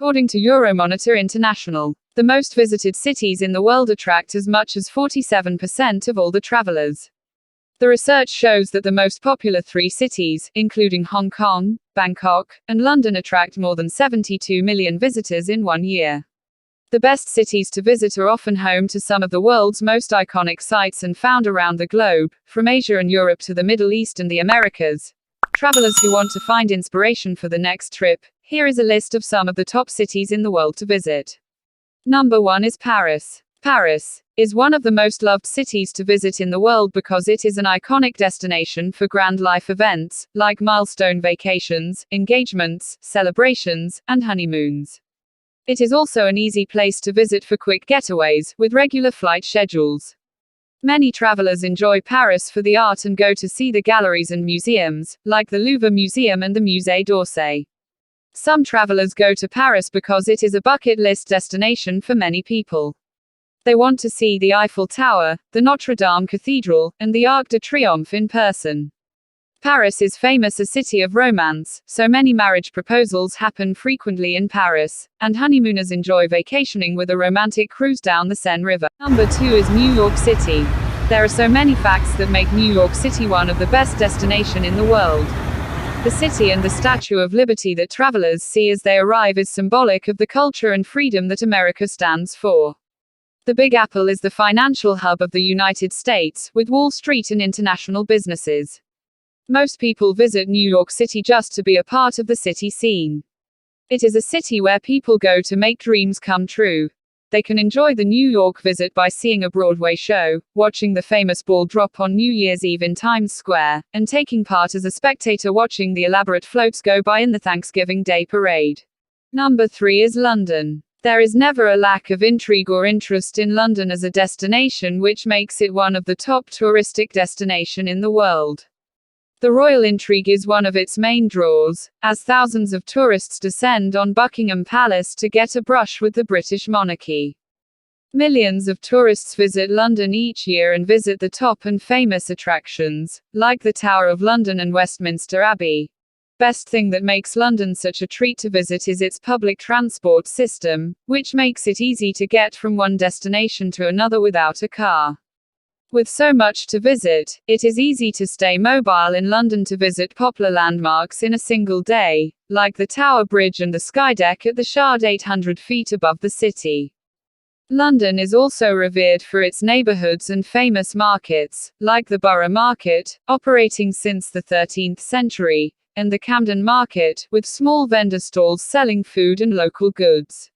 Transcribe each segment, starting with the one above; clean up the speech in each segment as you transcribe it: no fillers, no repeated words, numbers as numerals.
According to Euromonitor International, the most visited cities in the world attract as much as 47% of all the travelers. The research shows that the most popular 3 cities, including Hong Kong, Bangkok, and London, attract more than 72 million visitors in 1 year. The best cities to visit are often home to some of the world's most iconic sites and found around the globe, from Asia and Europe to the Middle East and the Americas. Travelers who want to find inspiration for the next trip, here is a list of some of the top cities in the world to visit. Number 1 is Paris. Paris is one of the most loved cities to visit in the world because it is an iconic destination for grand life events, like milestone vacations, engagements, celebrations, and honeymoons. It is also an easy place to visit for quick getaways, with regular flight schedules. Many travelers enjoy Paris for the art and go to see the galleries and museums, like the Louvre Museum and the Musée d'Orsay. Some travelers go to Paris because it is a bucket list destination for many people. They want to see the Eiffel Tower, the Notre Dame Cathedral, and the Arc de Triomphe in person. Paris is famous a city of romance, so many marriage proposals happen frequently in Paris, and honeymooners enjoy vacationing with a romantic cruise down the Seine River. Number 2 is New York City. There are so many facts that make New York City one of the best destinations in the world. The city and the Statue of Liberty that travelers see as they arrive is symbolic of the culture and freedom that America stands for. The Big Apple is the financial hub of the United States, with Wall Street and international businesses. Most people visit New York City just to be a part of the city scene. It is a city where people go to make dreams come true. They can enjoy the New York visit by seeing a Broadway show, watching the famous ball drop on New Year's Eve in Times Square, and taking part as a spectator watching the elaborate floats go by in the Thanksgiving Day parade. Number 3 is London. There is never a lack of intrigue or interest in London as a destination, which makes it one of the top touristic destinations in the world. The royal intrigue is one of its main draws, as thousands of tourists descend on Buckingham Palace to get a brush with the British monarchy. Millions of tourists visit London each year and visit the top and famous attractions, like the Tower of London and Westminster Abbey. Best thing that makes London such a treat to visit is its public transport system, which makes it easy to get from one destination to another without a car. With so much to visit, it is easy to stay mobile in London to visit popular landmarks in a single day, like the Tower Bridge and the Skydeck at the Shard 800 feet above the city. London is also revered for its neighborhoods and famous markets, like the Borough Market, operating since the 13th century, and the Camden Market, with small vendor stalls selling food and local goods.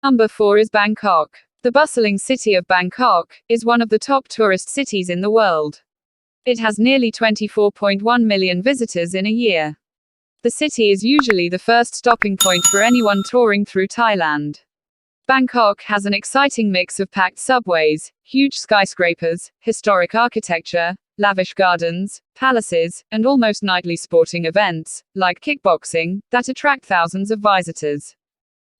Number 4 is Bangkok. The bustling city of Bangkok is one of the top tourist cities in the world. It has nearly 24.1 million visitors in a year. The city is usually the first stopping point for anyone touring through Thailand. Bangkok has an exciting mix of packed subways, huge skyscrapers, historic architecture, lavish gardens, palaces, and almost nightly sporting events, like kickboxing, that attract thousands of visitors.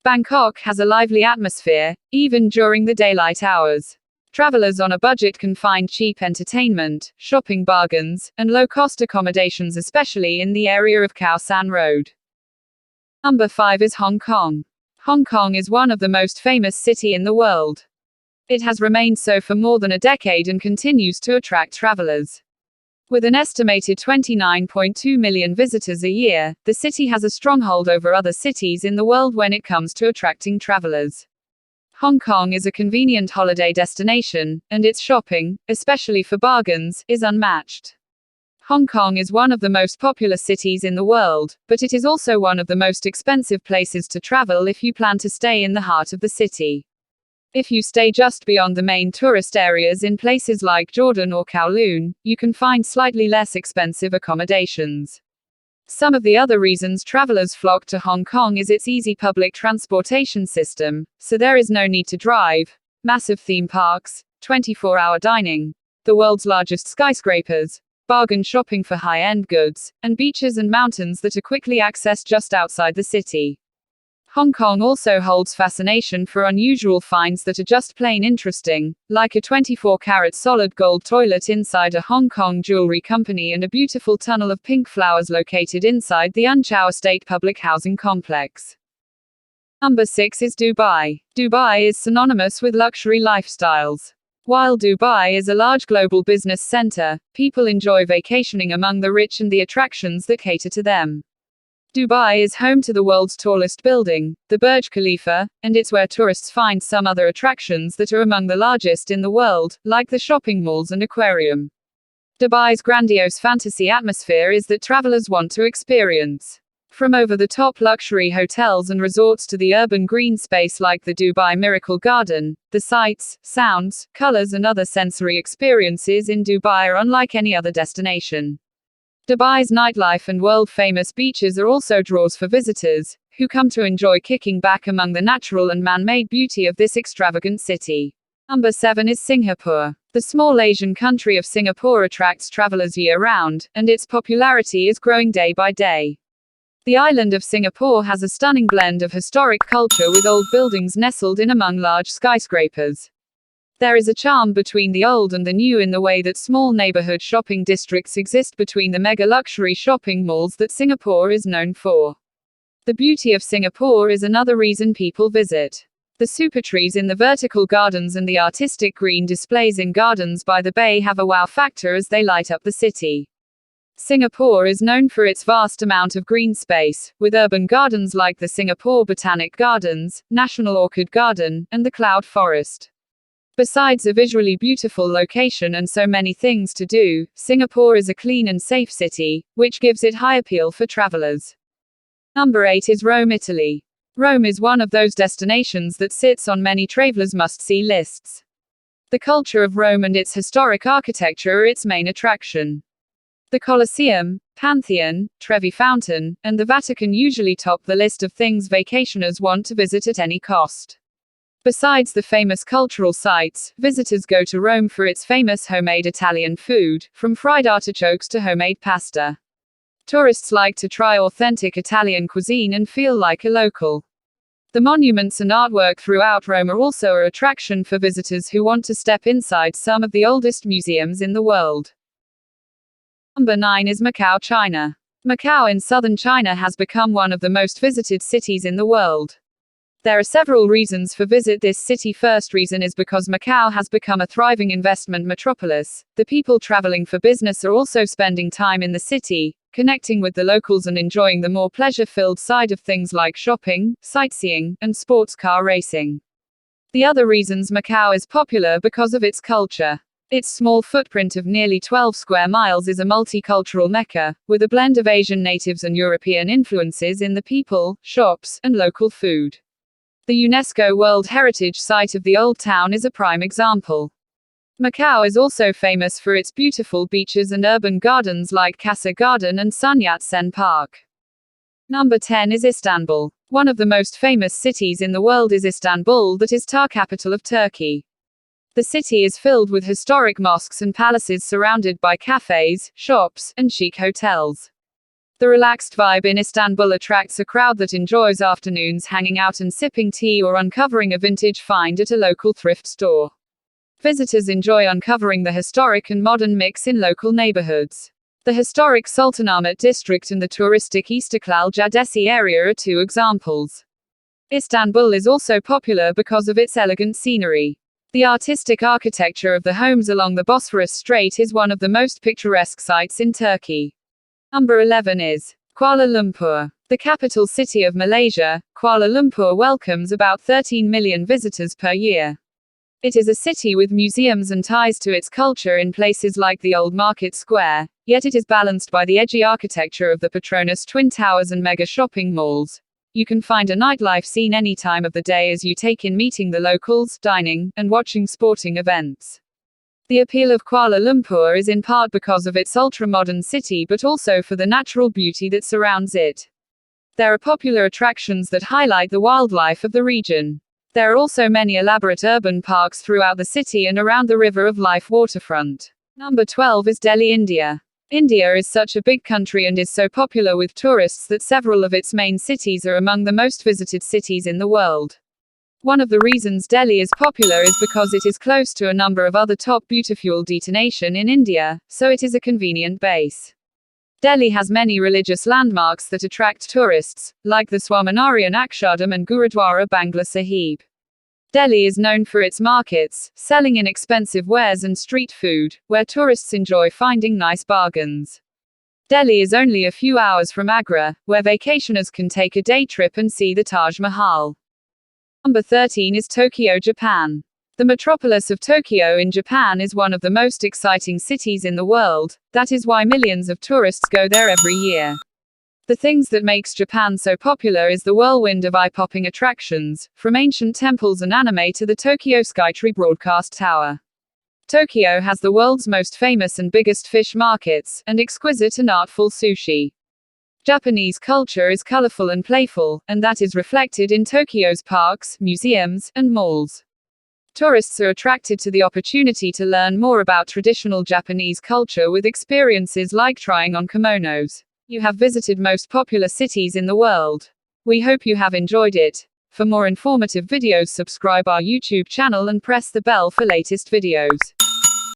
Bangkok has a lively atmosphere, even during the daylight hours. Travelers on a budget can find cheap entertainment, shopping bargains, and low-cost accommodations, especially in the area of Khao San Road. Number 5 is Hong Kong. Hong Kong is one of the most famous cities in the world. It has remained so for more than a decade and continues to attract travelers. With an estimated 29.2 million visitors a year, the city has a stronghold over other cities in the world when it comes to attracting travelers. Hong Kong is a convenient holiday destination, and its shopping, especially for bargains, is unmatched. Hong Kong is one of the most popular cities in the world, but it is also one of the most expensive places to travel if you plan to stay in the heart of the city. If you stay just beyond the main tourist areas in places like Jordan or Kowloon, you can find slightly less expensive accommodations. Some of the other reasons travelers flock to Hong Kong is its easy public transportation system, so there is no need to drive, massive theme parks, 24-hour dining, the world's largest skyscrapers, bargain shopping for high-end goods, and beaches and mountains that are quickly accessed just outside the city. Hong Kong also holds fascination for unusual finds that are just plain interesting, like a 24-carat solid gold toilet inside a Hong Kong jewelry company and a beautiful tunnel of pink flowers located inside the Unchau Estate public housing complex. Number 6 is Dubai. Dubai is synonymous with luxury lifestyles. While Dubai is a large global business center, people enjoy vacationing among the rich and the attractions that cater to them. Dubai is home to the world's tallest building, the Burj Khalifa, and it's where tourists find some other attractions that are among the largest in the world, like the shopping malls and aquarium. Dubai's grandiose fantasy atmosphere is that travelers want to experience. From over-the-top luxury hotels and resorts to the urban green space like the Dubai Miracle Garden, the sights, sounds, colors and other sensory experiences in Dubai are unlike any other destination. Dubai's nightlife and world-famous beaches are also draws for visitors, who come to enjoy kicking back among the natural and man-made beauty of this extravagant city. Number 7 is Singapore. The small Asian country of Singapore attracts travelers year-round, and its popularity is growing day by day. The island of Singapore has a stunning blend of historic culture with old buildings nestled in among large skyscrapers. There is a charm between the old and the new in the way that small neighborhood shopping districts exist between the mega luxury shopping malls that Singapore is known for. The beauty of Singapore is another reason people visit. The super trees in the vertical gardens and the artistic green displays in gardens by the bay have a wow factor as they light up the city. Singapore is known for its vast amount of green space, with urban gardens like the Singapore Botanic Gardens, National Orchid Garden, and the Cloud Forest. Besides a visually beautiful location and so many things to do, Singapore is a clean and safe city, which gives it high appeal for travelers. Number 8 is Rome, Italy. Rome is one of those destinations that sits on many travelers' must-see lists. The culture of Rome and its historic architecture are its main attraction. The Colosseum, Pantheon, Trevi Fountain, and the Vatican usually top the list of things vacationers want to visit at any cost. Besides the famous cultural sites, visitors go to Rome for its famous homemade Italian food, from fried artichokes to homemade pasta. Tourists like to try authentic Italian cuisine and feel like a local. The monuments and artwork throughout Rome are also an attraction for visitors who want to step inside some of the oldest museums in the world. Number 9 is Macau, China. Macau in southern China has become one of the most visited cities in the world. There are several reasons for visit this city. First reason is because Macau has become a thriving investment metropolis. The people traveling for business are also spending time in the city, connecting with the locals and enjoying the more pleasure-filled side of things like shopping, sightseeing, and sports car racing. The other reasons Macau is popular because of its culture. Its small footprint of nearly 12 square miles is a multicultural mecca, with a blend of Asian natives and European influences in the people, shops, and local food. The UNESCO World Heritage Site of the Old Town is a prime example. Macau is also famous for its beautiful beaches and urban gardens like Casa Garden and Sun Yat-sen Park. Number 10 is Istanbul. One of the most famous cities in the world is Istanbul, that is the capital of Turkey. The city is filled with historic mosques and palaces surrounded by cafes, shops, and chic hotels. The relaxed vibe in Istanbul attracts a crowd that enjoys afternoons hanging out and sipping tea or uncovering a vintage find at a local thrift store. Visitors enjoy uncovering the historic and modern mix in local neighborhoods. The historic Sultanahmet district and the touristic Istiklal Caddesi area are two examples. Istanbul is also popular because of its elegant scenery. The artistic architecture of the homes along the Bosphorus Strait is one of the most picturesque sights in Turkey. Number 11 is Kuala Lumpur. The capital city of Malaysia, Kuala Lumpur welcomes about 13 million visitors per year. It is a city with museums and ties to its culture in places like the Old Market Square, yet it is balanced by the edgy architecture of the Petronas Twin Towers and mega shopping malls. You can find a nightlife scene any time of the day as you take in meeting the locals, dining, and watching sporting events. The appeal of Kuala Lumpur is in part because of its ultra-modern city but also for the natural beauty that surrounds it. There are popular attractions that highlight the wildlife of the region. There are also many elaborate urban parks throughout the city and around the River of Life waterfront. Number 12 is Delhi, India. India is such a big country and is so popular with tourists that several of its main cities are among the most visited cities in the world. One of the reasons Delhi is popular is because it is close to a number of other top beautiful destinations in India, so it is a convenient base. Delhi has many religious landmarks that attract tourists, like the Swaminarayan Akshardham and Gurudwara Bangla Sahib. Delhi is known for its markets, selling inexpensive wares and street food, where tourists enjoy finding nice bargains. Delhi is only a few hours from Agra, where vacationers can take a day trip and see the Taj Mahal. Number 13 is Tokyo, Japan. The metropolis of Tokyo in Japan is one of the most exciting cities in the world. That is why millions of tourists go there every year. The things that makes Japan so popular is the whirlwind of eye-popping attractions, from ancient temples and anime to the Tokyo Skytree broadcast tower. Tokyo has the world's most famous and biggest fish markets, and exquisite and artful sushi. Japanese culture is colorful and playful, and that is reflected in Tokyo's parks, museums, and malls. Tourists are attracted to the opportunity to learn more about traditional Japanese culture with experiences like trying on kimonos. You have visited most popular cities in the world. We hope you have enjoyed it. For more informative videos, subscribe our YouTube channel and press the bell for latest videos.